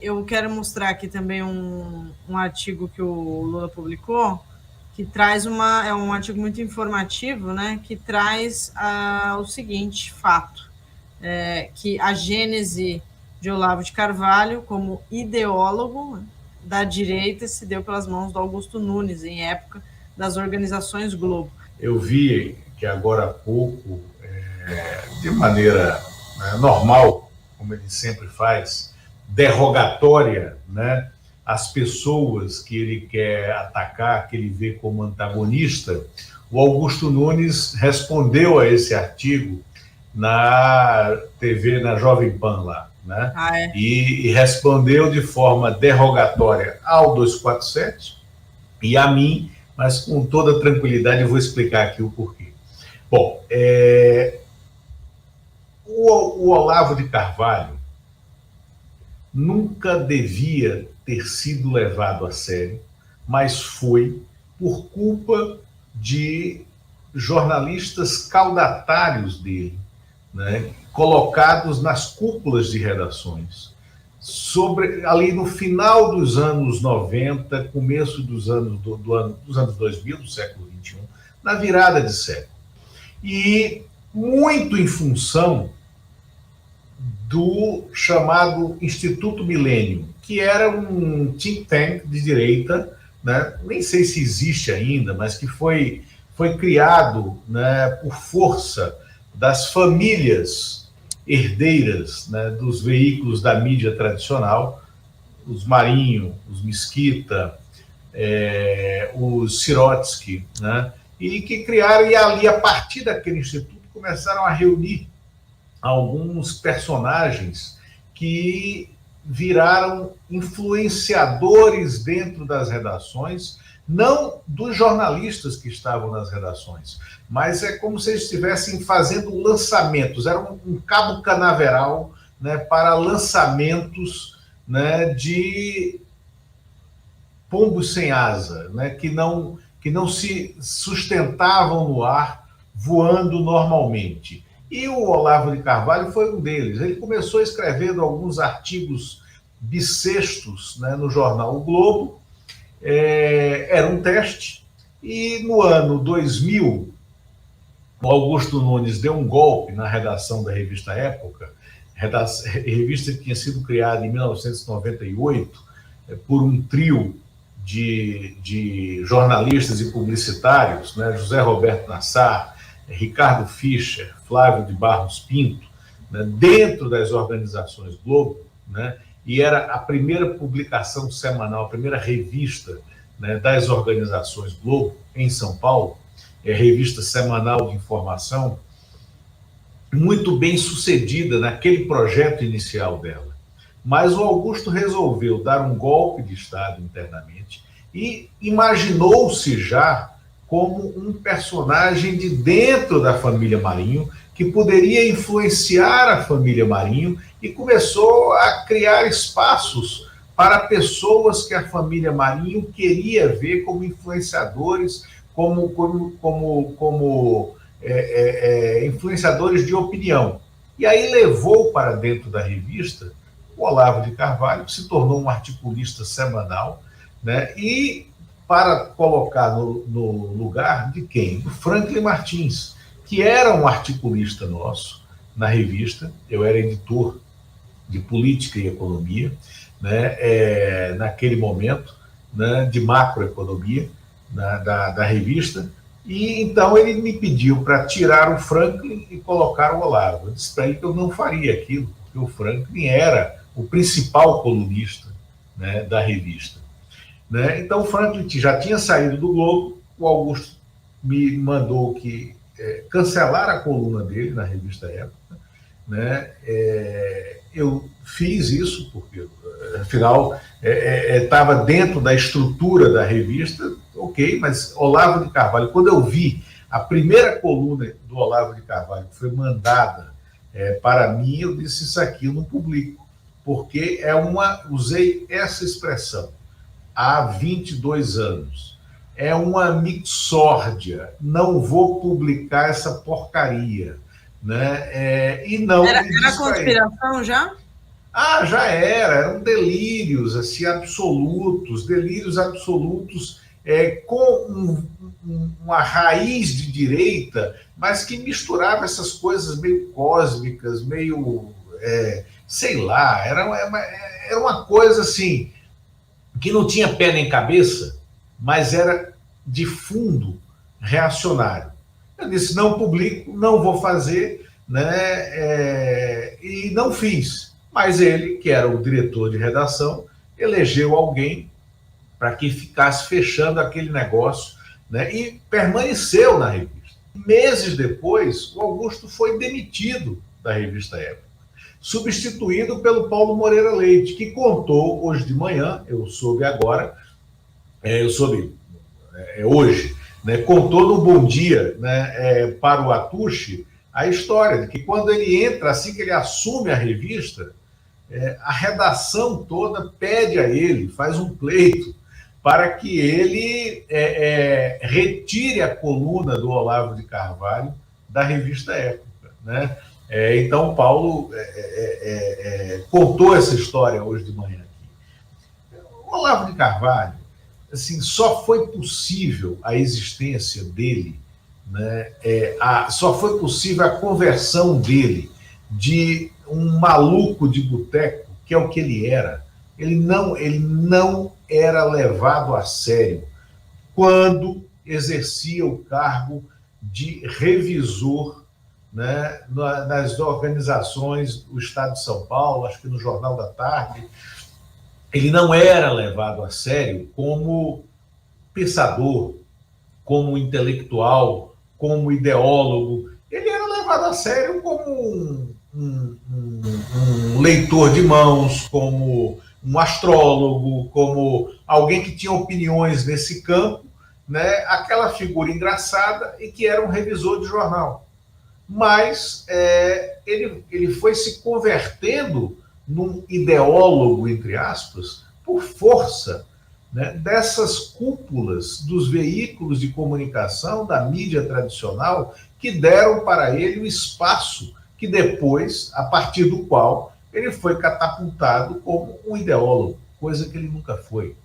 Eu quero mostrar aqui também um artigo que o Lula publicou, que traz é um artigo muito informativo, né, que traz o seguinte fato, que a gênese de Olavo de Carvalho como ideólogo da direita se deu pelas mãos do Augusto Nunes, em época das organizações Globo. Eu vi que agora há pouco, de maneira normal, como ele sempre faz, derrogatória, né, as pessoas que ele quer atacar, que ele vê como antagonista, o Augusto Nunes respondeu a esse artigo na TV, na Jovem Pan lá, né? E respondeu de forma derrogatória ao 247 e a mim, mas com toda tranquilidade eu vou explicar aqui o porquê. Bom, o Olavo de Carvalho nunca devia ter sido levado a sério, mas foi por culpa de jornalistas caudatários dele, né, colocados nas cúpulas de redações, ali no final dos anos 90, começo dos anos 2000, do século XXI, na virada de século. E muito em função do chamado Instituto Milênio, que era um think tank de direita, né, nem sei se existe ainda, mas que foi criado, né, por força das famílias herdeiras, né, dos veículos da mídia tradicional, os Marinho, os Mesquita, os Sirotsky, né, e que criaram, e ali, a partir daquele instituto, começaram a reunir alguns personagens que viraram influenciadores dentro das redações, não dos jornalistas que estavam nas redações, mas é como se eles estivessem fazendo lançamentos, era um cabo canaveral, né, para lançamentos, né, de pombos sem asa, né, que não se sustentavam no ar voando normalmente. E o Olavo de Carvalho foi um deles. Ele começou escrevendo alguns artigos bissextos, né, no jornal O Globo. Era um teste. E no ano 2000, o Augusto Nunes deu um golpe na redação da revista Época, revista que tinha sido criada em 1998 por um trio de jornalistas e publicitários, né, José Roberto Nassar, Ricardo Fischer, Flávio de Barros Pinto, né, dentro das organizações Globo, né, e era a primeira publicação semanal, a primeira revista, né, das organizações Globo em São Paulo, revista semanal de informação, muito bem sucedida naquele projeto inicial dela. Mas o Augusto resolveu dar um golpe de Estado internamente e imaginou-se já como um personagem de dentro da família Marinho, que poderia influenciar a família Marinho, e começou a criar espaços para pessoas que a família Marinho queria ver como influenciadores, como influenciadores de opinião. E aí levou para dentro da revista o Olavo de Carvalho, que se tornou um articulista semanal, né, e para colocar no lugar de quem? Do Franklin Martins, que era um articulista nosso na revista. Eu era editor de política e economia, né, naquele momento, né, de macroeconomia, da revista, e então ele me pediu para tirar o Franklin e colocar o Olavo. Eu disse para ele que eu não faria aquilo, porque o Franklin era o principal colunista, né, da revista. Né? Então o Franklin já tinha saído do Globo, o Augusto me mandou que cancelar a coluna dele na revista Época, né? Eu fiz isso porque, afinal, estava dentro da estrutura da revista, ok, mas Olavo de Carvalho, quando eu vi a primeira coluna do Olavo de Carvalho que foi mandada para mim, eu disse: isso aqui eu não publico, porque usei essa expressão há 22 anos. É uma mixórdia. Não vou publicar essa porcaria. Né? E não era conspiração já? Ah, já eram delírios assim, delírios absolutos com uma raiz de direita, mas que misturava essas coisas meio cósmicas, meio, sei lá, era uma coisa assim, que não tinha pé nem cabeça, mas era de fundo reacionário. Eu disse, não publico, não vou fazer, né? E não fiz. Mas ele, que era o diretor de redação, elegeu alguém para que ficasse fechando aquele negócio, né? E permaneceu na revista. Meses depois, o Augusto foi demitido da revista Época, substituído pelo Paulo Moreira Leite, que contou hoje de manhã, eu soube agora, eu soube hoje, né, contou no Bom Dia, né, para o Atushi, a história de que quando ele entra, assim que ele assume a revista, a redação toda pede a ele, faz um pleito, para que ele retire a coluna do Olavo de Carvalho da revista Época, né? Então, Paulo contou essa história hoje de manhã aqui. O Olavo de Carvalho, assim, só foi possível a existência dele, né? Só foi possível a conversão dele de um maluco de boteco, que é o que ele era. Ele não era levado a sério quando exercia o cargo de revisor, né, nas organizações do Estado de São Paulo, acho que no Jornal da Tarde. Ele não era levado a sério como pensador, como intelectual, como ideólogo. Ele era levado a sério como um leitor de mãos, como um astrólogo, como alguém que tinha opiniões nesse campo, né? Aquela figura engraçada e que era um revisor de jornal. Mas ele foi se convertendo num ideólogo, entre aspas, por força, né, dessas cúpulas dos veículos de comunicação, da mídia tradicional, que deram para ele o espaço que depois, a partir do qual ele foi catapultado como um ideólogo, coisa que ele nunca foi.